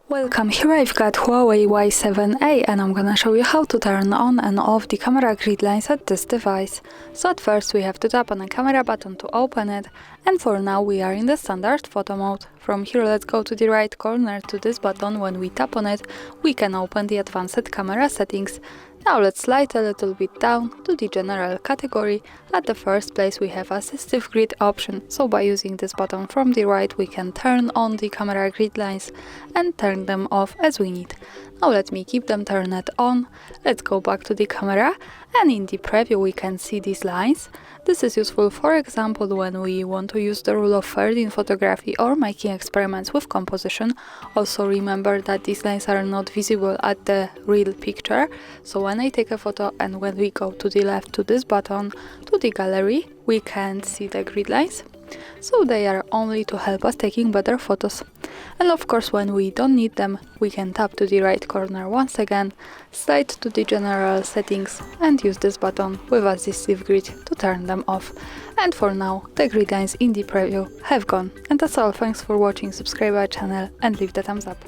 Welcome, here I've got Huawei Y7A and I'm gonna show you how to turn on and off the camera grid lines at this device. So at first we have to tap on the camera button to open it, and for now we are in the standard photo mode. From here let's go to the right corner to this button. When we tap on it we can open the advanced camera settings. Now let's slide a little bit down to the general category. At the first place we have assistive grid option, so by using this button from the right we can turn on the camera grid lines and turn them off as we need. Now let me keep them turned on. Let's go back to the camera, and in the preview we can see these lines. This is useful, for example, when we want to use the rule of third in photography or making experiments with composition. Also remember that these lines are not visible at the real picture, so when I take a photo and when we go to the left to this button, to the gallery, we can't see the grid lines. So they are only to help us taking better photos. And of course when we don't need them, we can tap to the right corner once again, slide to the general settings and use this button with assistive grid to turn them off. And for now, the grid lines in the preview have gone. And that's all, thanks for watching, subscribe our channel and leave the thumbs up.